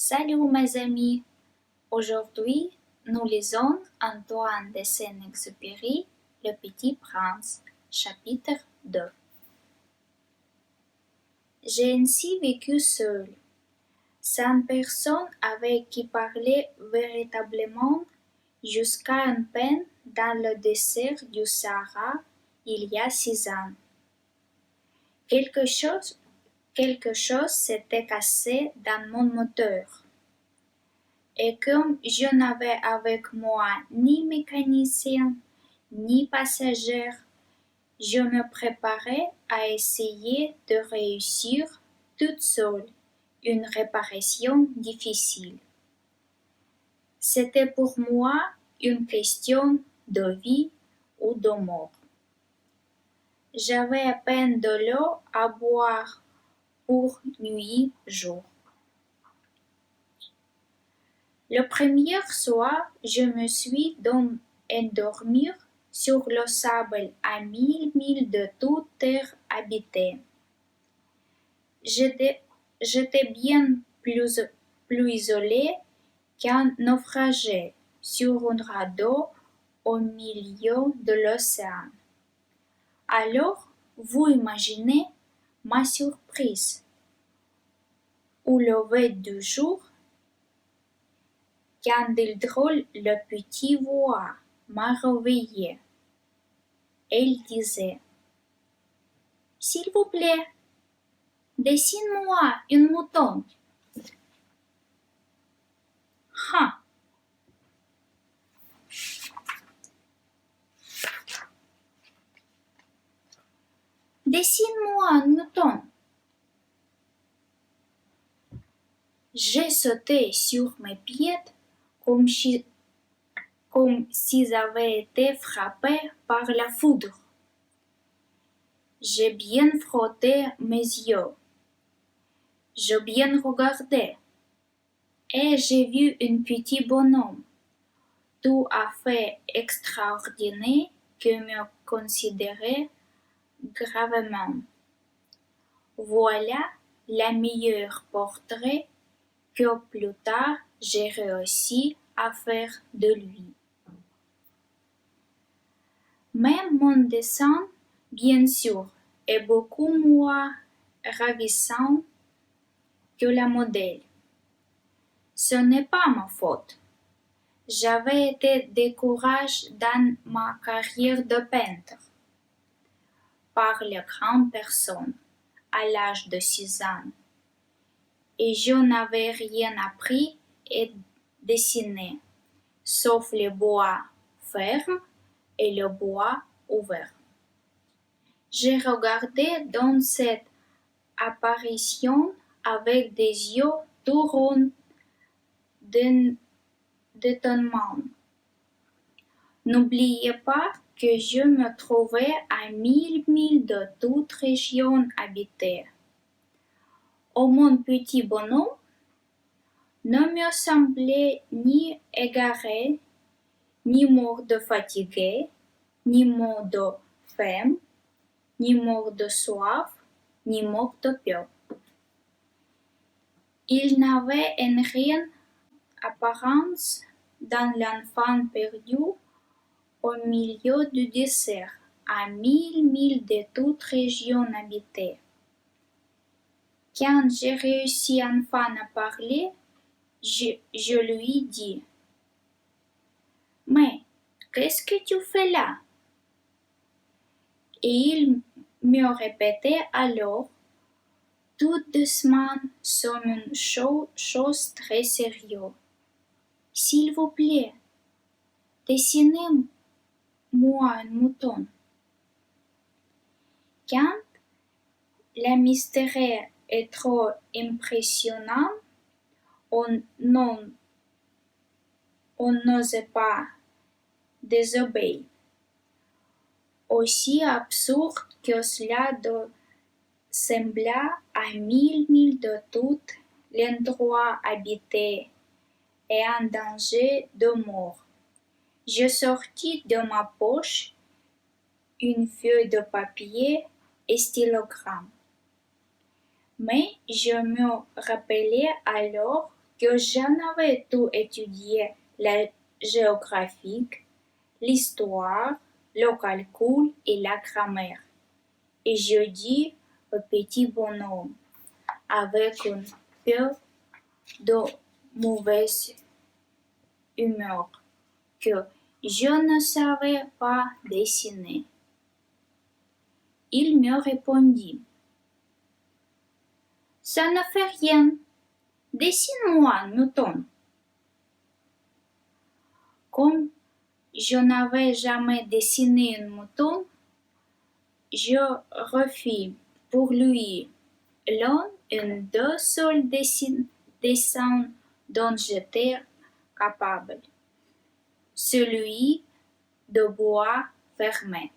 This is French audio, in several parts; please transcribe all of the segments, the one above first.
Salut mes amis, aujourd'hui nous lisons Antoine de Saint-Exupéry, Le Petit Prince, chapitre 2. J'ai ainsi vécu seul, sans personne avec qui parler véritablement, jusqu'à une peine dans le désert du Sahara il y a 6 ans. Quelque chose s'était cassé dans mon moteur. Et comme je n'avais avec moi ni mécanicien, ni passager, je me préparais à essayer de réussir toute seule une réparation difficile. C'était pour moi une question de vie ou de mort. J'avais à peine de l'eau à boire pour nuit jour. Le premier soir, je me suis donc endormi sur le sable à 1000 milles de toute terre habitée. J'étais bien plus isolé qu'un naufragé sur un radeau au milieu de l'océan. Alors, vous imaginez ma surprise. Au lever du jour, quand il drôle le petit voix m'a réveillé. Elle disait: S'il vous plaît, dessine-moi une mouton. Ah! Dessine-moi un mouton. J'ai sauté sur mes pieds comme si j'avais été frappé par la foudre. J'ai bien frotté mes yeux. J'ai bien regardé. Et j'ai vu un petit bonhomme, tout à fait extraordinaire, qui me considérait gravement. Voilà le meilleur portrait que plus tard j'ai réussi à faire de lui. Mais mon dessin, bien sûr, est beaucoup moins ravissant que la modèle. Ce n'est pas ma faute. J'avais été découragé dans ma carrière de peintre par les grandes personnes à l'âge de 6 ans, et je n'avais rien appris à dessiner, sauf le bois ferme et le bois ouvert. J'ai regardé dans cette apparition avec des yeux tout ronds d'étonnement. N'oubliez pas que je me trouvais à 1000 milles de toute région habitée. Oh, mon petit bonhomme ne me semblait ni égaré, ni mort de fatigue, ni mort de faim, ni mort de soif, ni mort de peur. Il n'avait en rien apparence d'un enfant perdu au milieu du désert, à 1000 milles de toute région habitée. Quand j'ai réussi enfin à parler, je lui dis: Mais qu'est-ce que tu fais là? Et il me répétait alors, tout doucement, comme une chose très sérieuse: S'il vous plaît, dessinez-moi un mouton. Quand le mystère est trop impressionnant, on n'ose pas désobéir. Aussi absurde que cela doit sembler à 1000 milles de tout l'endroit habité et en danger de mort, je sortis de ma poche une feuille de papier et stylogramme. Mais je me rappelais alors que j'en avais tout étudié, la géographie, l'histoire, le calcul et la grammaire. Et je dis au petit bonhomme, avec un peu de mauvaise humeur, que je ne savais pas dessiner. Il me répondit, ça ne fait rien, dessine-moi un mouton. Comme je n'avais jamais dessiné un mouton, je refis pour lui l'un et deux seuls dessins dont j'étais capable, celui de bois fermé.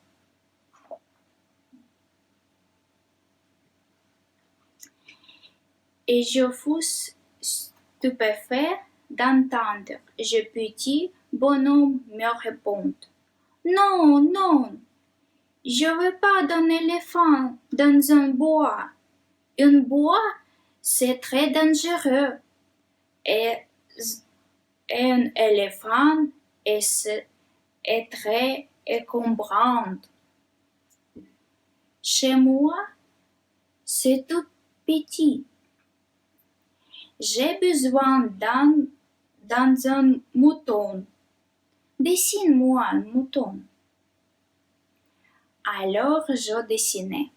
Et je fus stupéfait d'entendre ce petit bonhomme me répondre. Non, non, je ne veux pas d'un éléphant dans un bois. Un bois, c'est très dangereux. Et un éléphant est très encombrant. Chez moi, c'est tout petit. J'ai besoin d'un mouton. Dessine-moi un mouton. Alors je dessinai.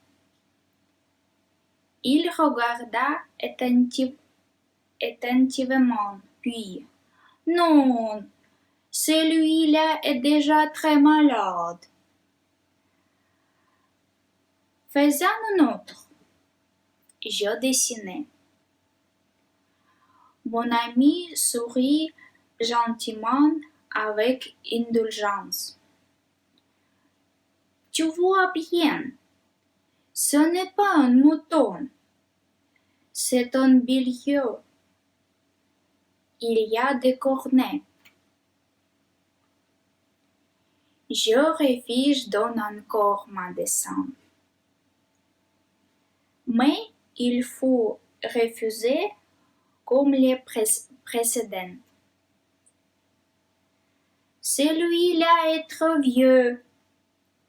Il regarda attentivement, puis non, celui-là est déjà très malade. Faisons un autre. Je dessinai. Mon ami sourit gentiment avec indulgence. Tu vois bien, ce n'est pas un mouton, c'est un bélier. Il y a des cornets. Je réfléchis donne encore mon dessin. Mais il faut refuser comme les précédents. Celui-là est trop vieux.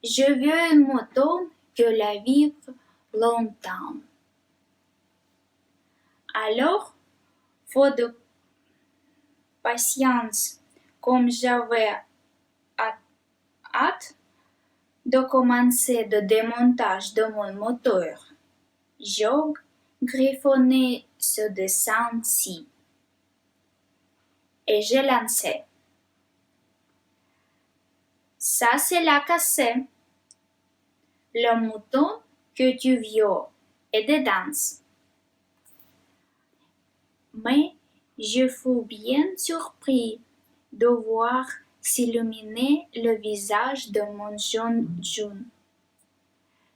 Je veux un mouton que la vivre longtemps. Alors, faute de patience, comme j'avais hâte de commencer le démontage de mon moteur, je griffonnais ce dessin-ci et je lançais. Ça, c'est la cassette. Le mouton que tu vois est dedans. Mais je fus bien surpris de voir s'illuminer le visage de mon jeune June.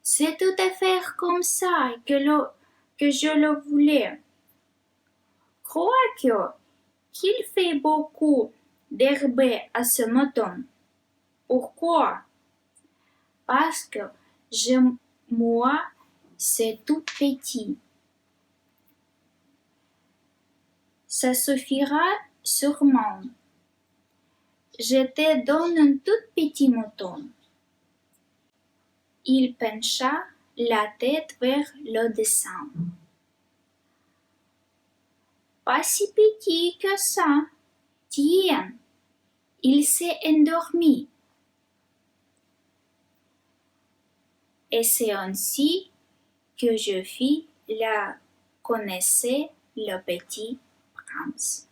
C'est tout à fait comme ça que je le voulais. Crois qu'il fait beaucoup d'herbe à ce mouton. Pourquoi? Parce que moi, c'est tout petit. Ça suffira sûrement. Je te donne un tout petit mouton. Il pencha la tête vers le dessin. Pas si petit que ça. Tiens, il s'est endormi. Et c'est ainsi que je fis la connaissance le petit prince.